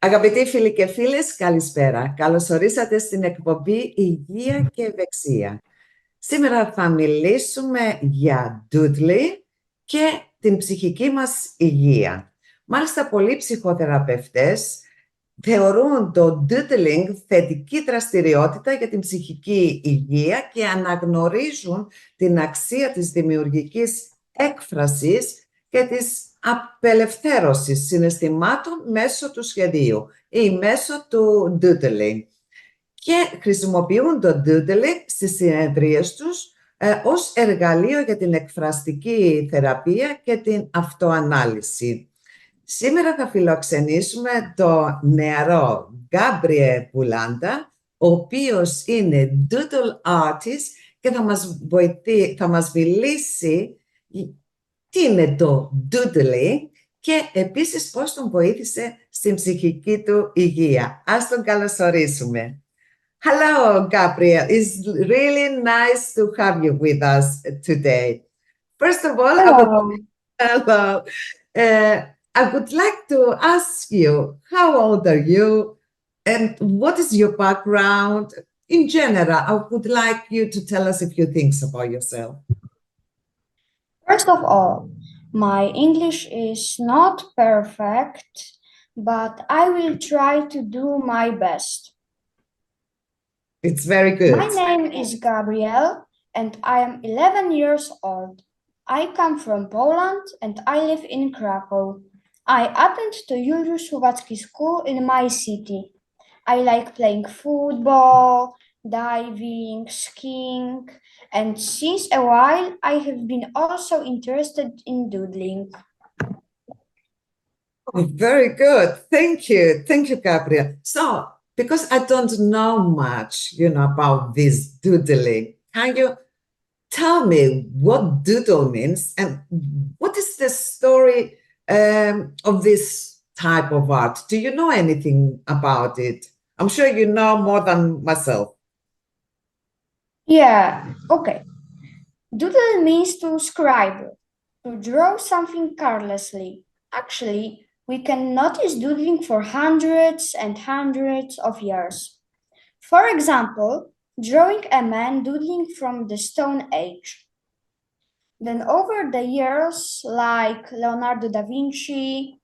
Αγαπητοί φίλοι και φίλες, καλησπέρα. Καλώς ορίσατε στην εκπομπή Υγεία και Ευεξία. Σήμερα θα μιλήσουμε για Doodle και την ψυχική μας υγεία. Μάλιστα, πολλοί ψυχοθεραπευτές θεωρούν το Doodling θετική δραστηριότητα για την ψυχική υγεία και αναγνωρίζουν την αξία της δημιουργικής έκφρασης και της απελευθέρωσης συναισθημάτων μέσω του σχεδίου ή μέσω του doodling. Και χρησιμοποιούν το doodling στις συνεδρίες τους ως εργαλείο για την εκφραστική θεραπεία και την αυτοανάλυση. Σήμερα θα φιλοξενήσουμε το νεαρό Gabriel Bulanda, ο οποίος είναι doodle artist και θα μας μιλήσει τι είναι το doodling και επίσης πώς τον βοήθησε στην ψυχική του υγεία. Ας τον καλωσορίσουμε. Hello, Gabriel. It's really nice to have you with us today. First of all, I would like to ask you, how old are you and what is your background? In general, I would like you to tell us a few things about yourself. First of all, my English is not perfect, but I will try to do my best. It's very good. My name is Gabriel and I am 11 years old. I come from Poland and I live in Krakow. I attend to Juliusz Słowacki School in my city. I like playing football, diving, skiing, and since a while I have been also interested in doodling. Oh, very good. Thank you. Thank you, Gabriel. So, because I don't know much, about this doodling, can you tell me what doodle means and what is the story of this type of art? Do you know anything about it? I'm sure you know more than myself. Yeah, okay. Doodle means to scribe, to draw something carelessly. Actually, we can notice doodling for hundreds and hundreds of years. For example, drawing a man doodling from the Stone Age. Then over the years, like Leonardo da Vinci,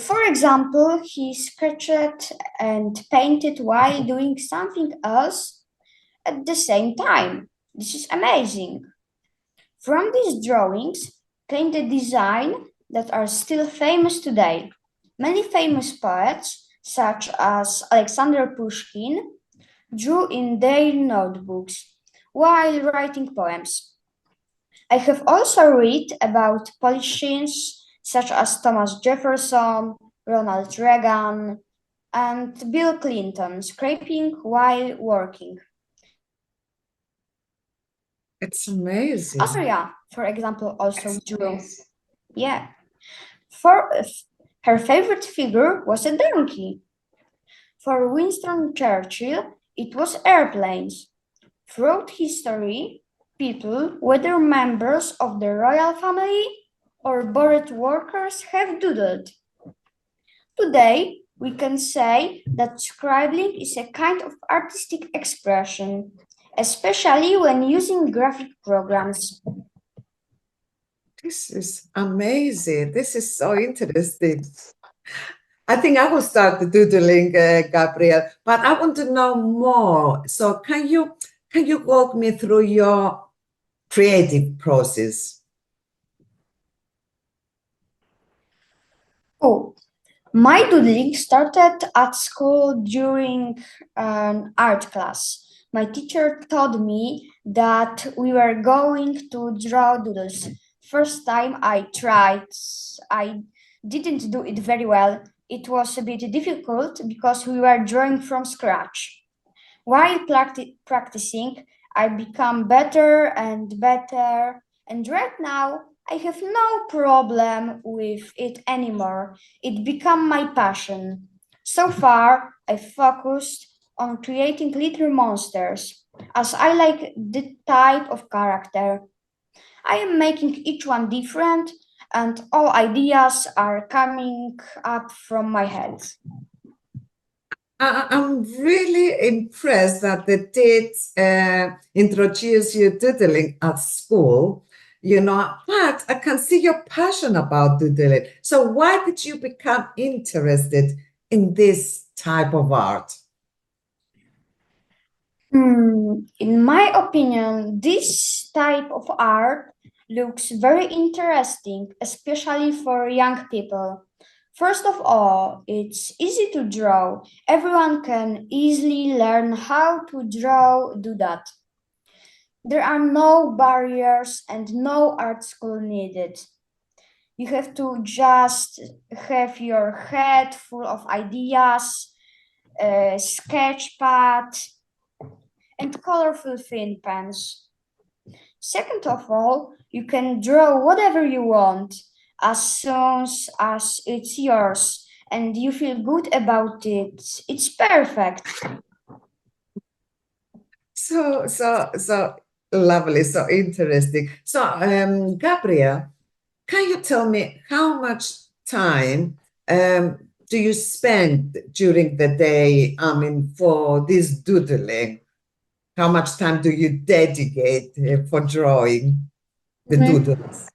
for example, he sketched and painted while doing something else at the same time. This is amazing. From these drawings came the design that are still famous today. Many famous poets, such as Alexander Pushkin, drew in their notebooks while writing poems. I have also read about politicians such as Thomas Jefferson, Ronald Reagan, and Bill Clinton scraping while working. It's amazing. Austria, for example, also drew. Yeah. For her favorite figure was a donkey. For Winston Churchill, it was airplanes. Throughout history, people, whether members of the royal family or borrowed workers, have doodled. Today, we can say that scribbling is a kind of artistic expression, especially when using graphic programs. This is amazing. This is so interesting. I think I will start the doodling, Gabriel, but I want to know more. So can you walk me through your creative process? Oh, my doodling started at school during an art class. My teacher told me that we were going to draw doodles. First time I tried, I didn't do it very well. It was a bit difficult because we were drawing from scratch. While practicing, I became better and better, and right now I have no problem with it anymore. It became my passion. So far, I focused on creating little monsters, as I like the type of character. I am making each one different and all ideas are coming up from my head. I'm really impressed that they did introduce you doodling at school, but I can see your passion about doodling. So why did you become interested in this type of art? In my opinion, this type of art looks very interesting, especially for young people. First of all, it's easy to draw. Everyone can easily learn how to do that. There are no barriers and no art school needed. You have to just have your head full of ideas, a sketch pad, and colorful thin pens. Second of all, you can draw whatever you want as soon as it's yours and you feel good about it. It's perfect. So lovely, so interesting. So, Gabriel, can you tell me how much time do you spend during the day, for this doodling? How much time do you dedicate for drawing the doodles?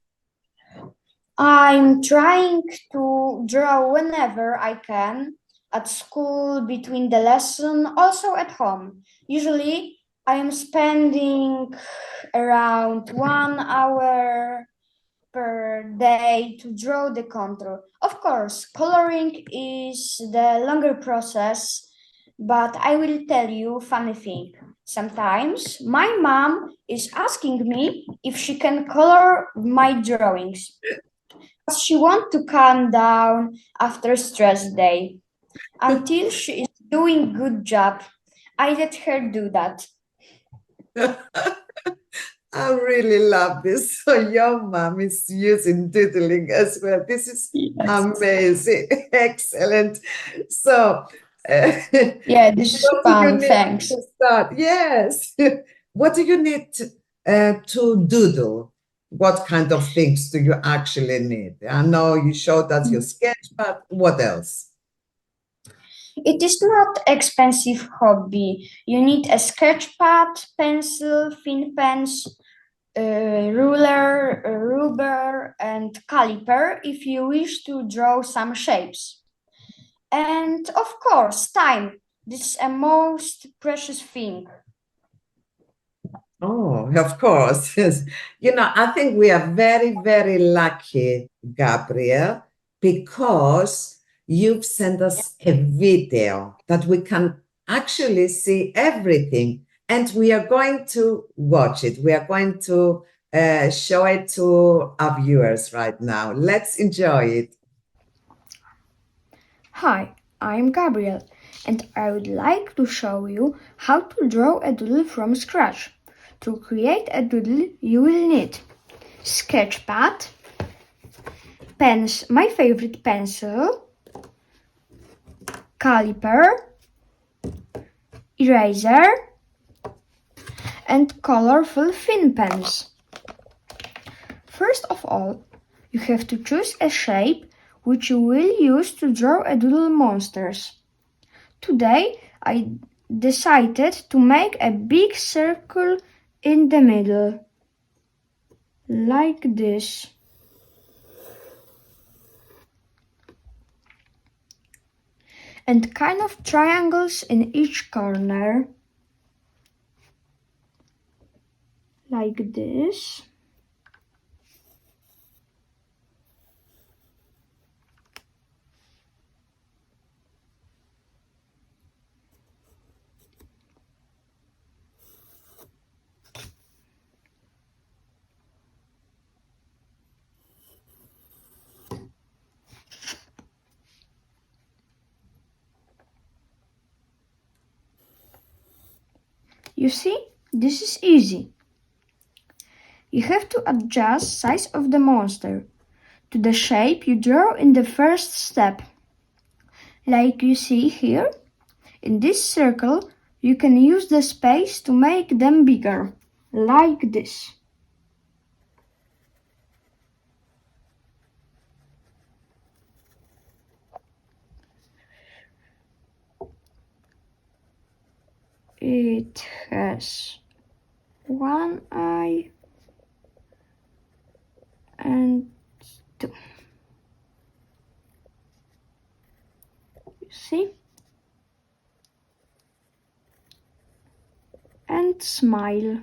I'm trying to draw whenever I can, at school, between the lesson, also at home. Usually, I am spending around 1 hour per day to draw the contour. Of course, coloring is the longer process, but I will tell you a funny thing. Sometimes my mom is asking me if she can color my drawings. She wants to calm down after a stress day. Until she is doing good job, I let her do that. I really love this. So your mom is using doodling as well. This is amazing. Excellent. So yeah, this is fun. Thanks. To start? Yes. What do you need to doodle? What kind of things do you actually need? I know you showed us your sketch, but what else? It is not expensive hobby. You need a sketch pad, pencil, thin pens, ruler, rubber, and caliper if you wish to draw some shapes. And of course, time. This is a most precious thing. Oh, of course. Yes. I think we are very, very lucky, Gabriel, because you've sent us a video that we can actually see everything, and we are going to watch it. We are going to show it to our viewers right now. Let's enjoy it. Hi, I'm Gabriel, and I would like to show you how to draw a doodle from scratch. To create a doodle, you will need sketch pad, pens, my favorite pencil, caliper, eraser, and colorful thin pens. First of all, you have to choose a shape which you will use to draw a doodle monsters. Today, I decided to make a big circle in the middle, like this. And kind of triangles in each corner, like this. You see, this is easy. You have to adjust size of the monster to the shape you draw in the first step. Like you see here, in this circle, you can use the space to make them bigger, like this. it has one eye and two. You see? And smile.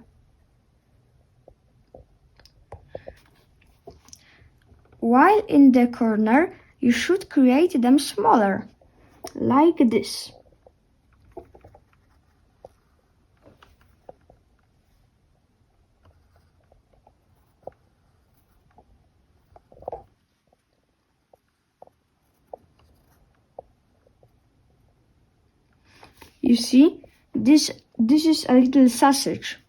While in the corner, you should create them smaller, like this. You see, this is a little sausage.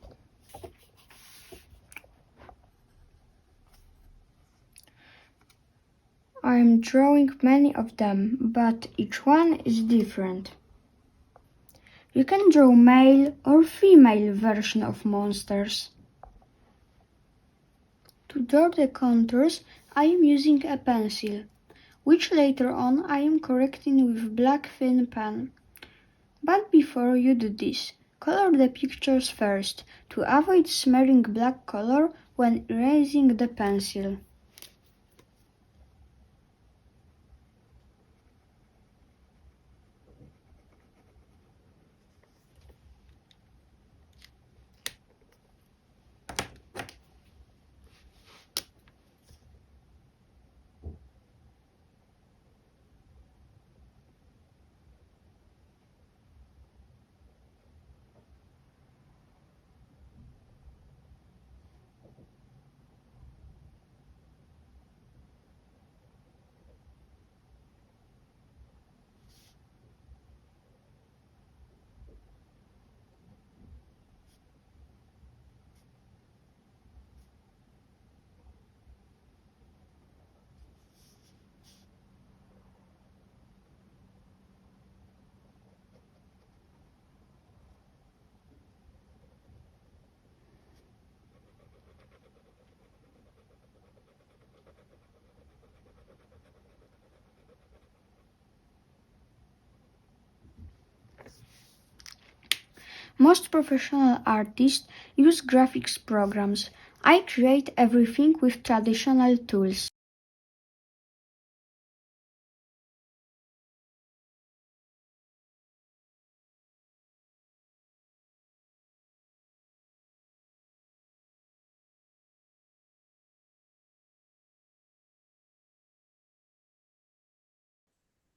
I'm drawing many of them, but each one is different. You can draw male or female version of monsters. To draw the contours, I am using a pencil, which later on I am correcting with black thin pen. But before you do this, color the pictures first, to avoid smearing black color when erasing the pencil. Most professional artists use graphics programs. I create everything with traditional tools.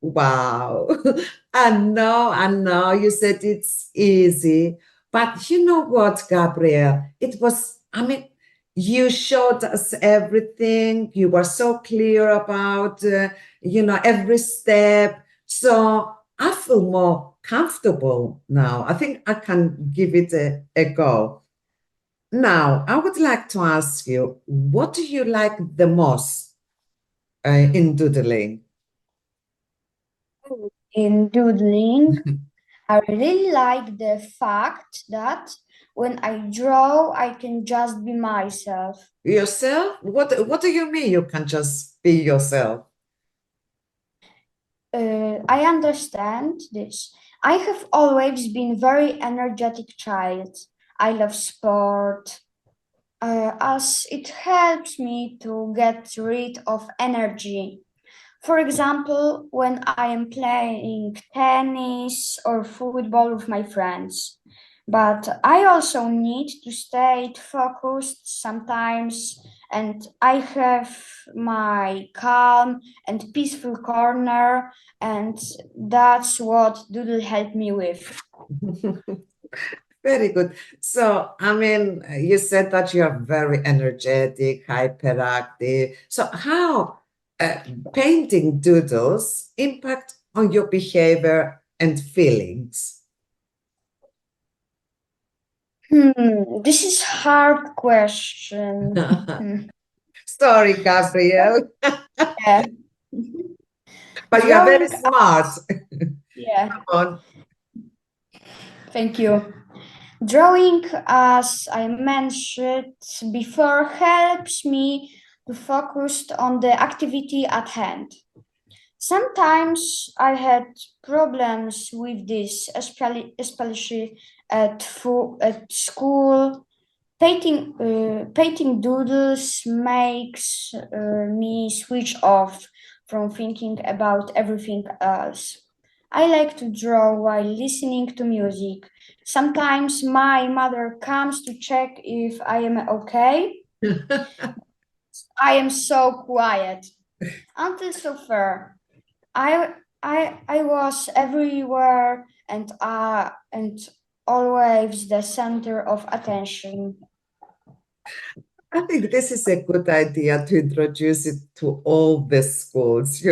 Wow. I know, you said it's easy. But you know what, Gabriel? You showed us everything. You were so clear about, every step. So I feel more comfortable now. I think I can give it a go. Now, I would like to ask you, what do you like the most in doodling? In doodling, I really like the fact that when I draw, I can just be myself. Yourself? What do you mean you can just be yourself? I understand this. I have always been very energetic child. I love sport, as it helps me to get rid of energy. For example, when I am playing tennis or football with my friends. But I also need to stay focused sometimes, and I have my calm and peaceful corner, and that's what Doodle helped me with. Very good. So, you said that you are very energetic, hyperactive. So, how painting doodles impact on your behavior and feelings? This is hard question. Sorry, Gabriel, Yeah. but you are very Drawing smart. Yeah, Come on. thank you. Drawing, as I mentioned before, helps me to focus on the activity at hand. Sometimes I had problems with this, especially at school. Painting doodles makes me switch off from thinking about everything else. I like to draw while listening to music. Sometimes my mother comes to check if I am okay. I am so quiet. Until so far, I was everywhere and always the center of attention. I think this is a good idea to introduce it to all the schools,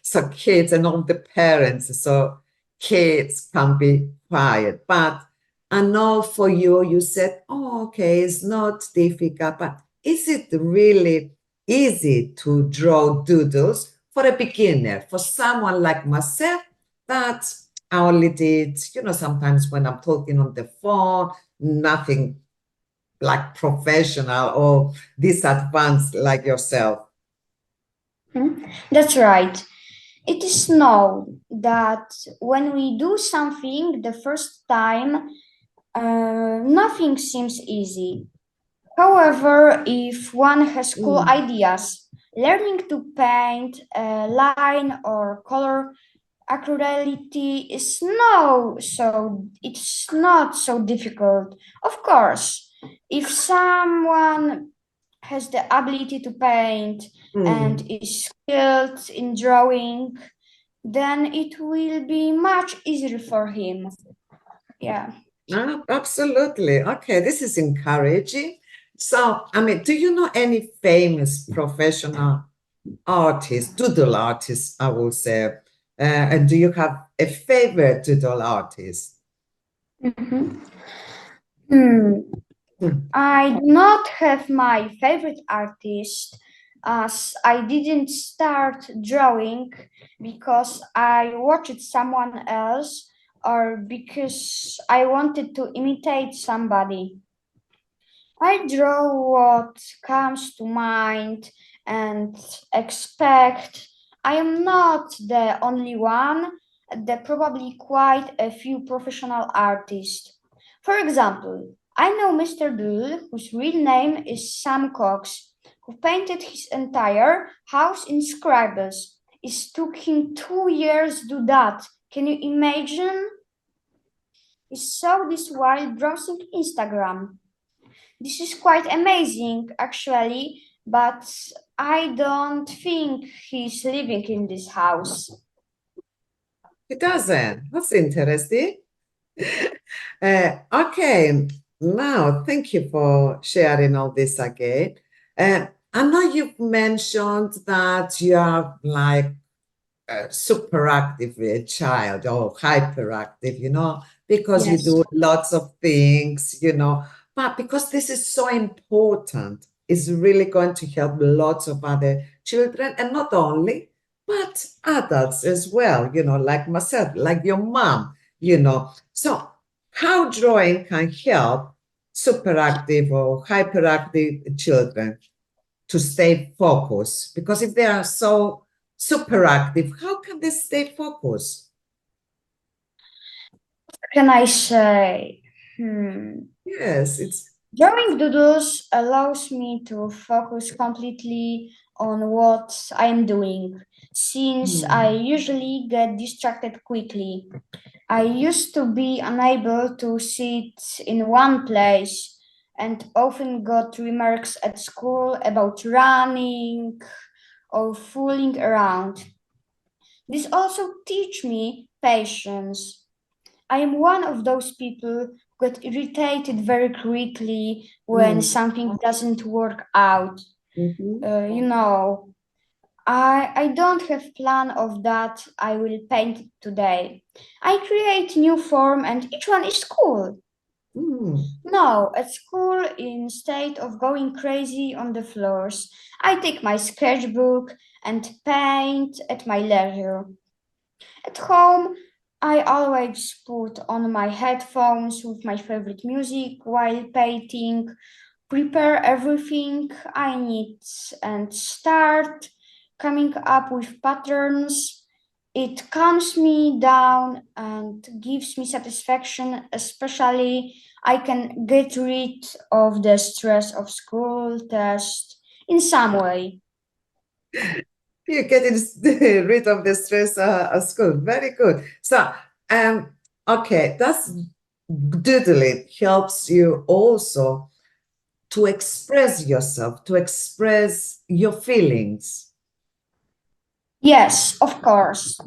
so kids and all the parents, so kids can be quiet. But I know for you, you said, oh, okay, it's not difficult, but is it really easy to draw doodles for a beginner, for someone like myself that I only did, sometimes when I'm talking on the phone, nothing like professional or this advanced like yourself. That's right. It is known that when we do something the first time, nothing seems easy. However, if one has cool ideas, learning to paint a line or color accurately is it's not so difficult. Of course, if someone has the ability to paint and is skilled in drawing, then it will be much easier for him. Yeah. Absolutely. Okay, this is encouraging. So, do you know any famous professional artists, doodle artists, I will say? And do you have a favorite doodle artist? I do not have my favorite artist, as I didn't start drawing because I watched someone else or because I wanted to imitate somebody. I draw what comes to mind and expect. I am not the only one. There are probably quite a few professional artists. For example, I know Mr. Doodle, whose real name is Sam Cox, who painted his entire house in scribbles. It took him 2 years to do that. Can you imagine? He saw this while browsing Instagram. This is quite amazing, actually, but I don't think he's living in this house. He doesn't. That's interesting. Okay, now thank you for sharing all this again. I know you've mentioned that you are like a super active child or hyperactive, because you do lots of things, but because this is so important, it's really going to help lots of other children, and not only, but adults as well, like myself, like your mom, So how drawing can help super active or hyperactive children to stay focused? Because if they are so super active, how can they stay focused? Can I say? Yes, it's Drawing doodles allows me to focus completely on what I am doing, since I usually get distracted quickly. I used to be unable to sit in one place and often got remarks at school about running or fooling around. This also teach me patience. I am one of those people who get irritated very quickly when something doesn't work out. I don't have plan of that I will paint today. I create new form and each one is cool. No, at school, instead of going crazy on the floors, I take my sketchbook and paint at my leisure. At home, I always put on my headphones with my favorite music while painting, prepare everything I need, and start coming up with patterns. It calms me down and gives me satisfaction, especially I can get rid of the stress of school tests in some way. You're getting rid of the stress at school. Very good. So, okay, that's doodling helps you also to express yourself, to express your feelings. Yes, of course.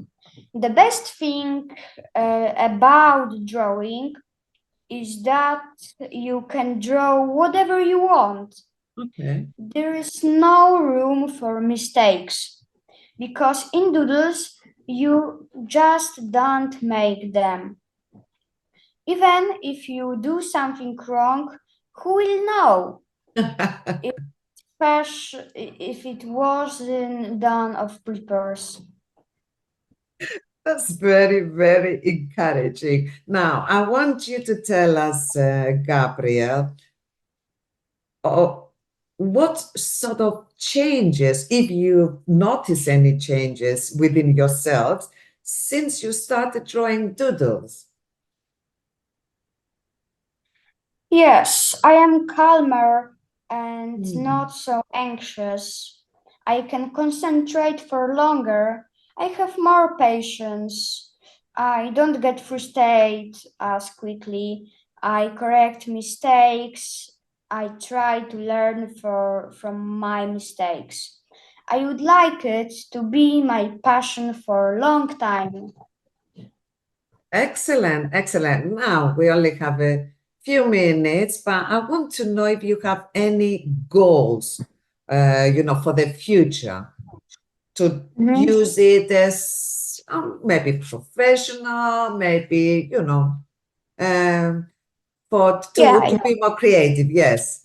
The best thing about drawing is that you can draw whatever you want. Okay. There is no room for mistakes because in doodles you just don't make them. Even if you do something wrong, who will know? If it wasn't done of purpose. That's very, very encouraging. Now, I want you to tell us, Gabriel, what sort of changes, if you notice any changes within yourselves since you started drawing doodles? Yes, I am calmer and not so anxious. I can concentrate for longer. I have more patience. I don't get frustrated as quickly. I correct mistakes. I try to learn from my mistakes. I would like it to be my passion for a long time. Excellent, excellent. Now, we only have a few minutes, but I want to know if you have any goals, for the future, to use it as maybe professional, maybe, to be more creative. Yes.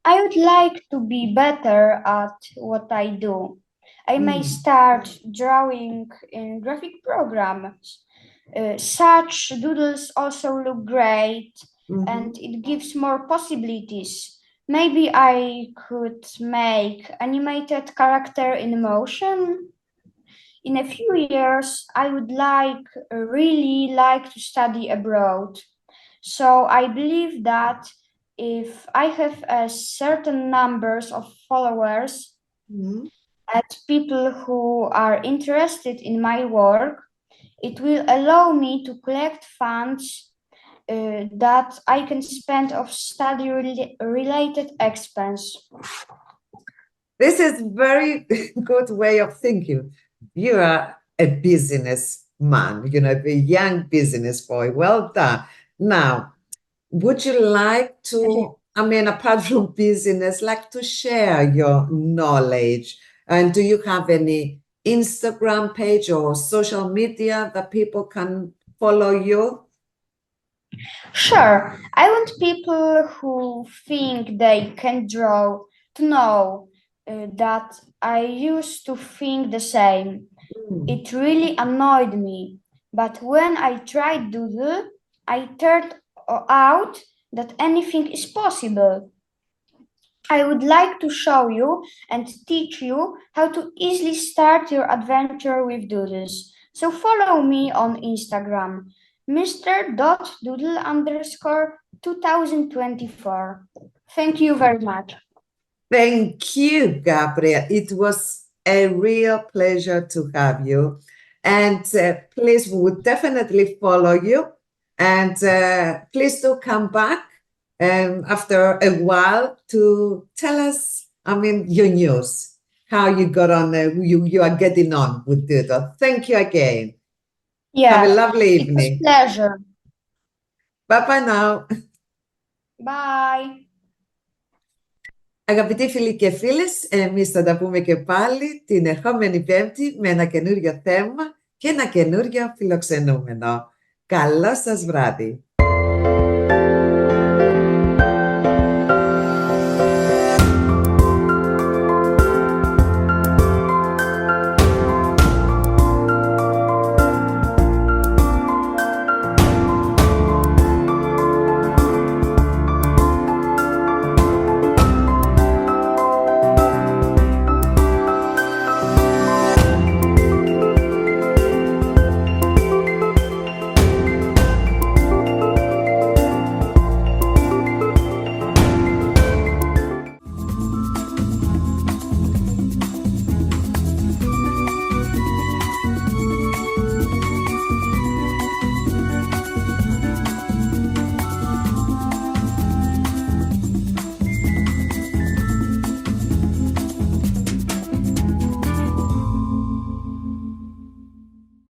I would like to be better at what I do. I may start drawing in graphic programs. Such doodles also look great and it gives more possibilities. Maybe I could make animated character in motion. In a few years, I would really like to study abroad. So I believe that if I have a certain numbers of followers and people who are interested in my work, it will allow me to collect funds that I can spend of study-related expense. This is very good way of thinking. You are a businessman, a young business boy. Well done. Now, would you like to, apart from business, like to share your knowledge? And do you have any Instagram page or social media that people can follow you? Sure. I want people who think they can draw to know that I used to think the same. It really annoyed me. But when I tried Doodle, I turned out that anything is possible. I would like to show you and teach you how to easily start your adventure with doodles. So follow me on Instagram, Mr.Doodle_2024. Thank you very much. Thank you, Gabriel. It was a real pleasure to have you. And please, we would definitely follow you. And please do come back after a while to tell us, your news, how you got on, you are getting on with Doodle. Thank you again. Yeah, have a lovely evening. It was a pleasure. Bye-bye now. Bye. Αγαπητοί φίλοι και φίλες, εμείς θα τα πούμε και πάλι την ερχόμενη Πέμπτη με ένα καινούριο θέμα και ένα καινούριο φιλοξενούμενο. Καλό σας βράδυ!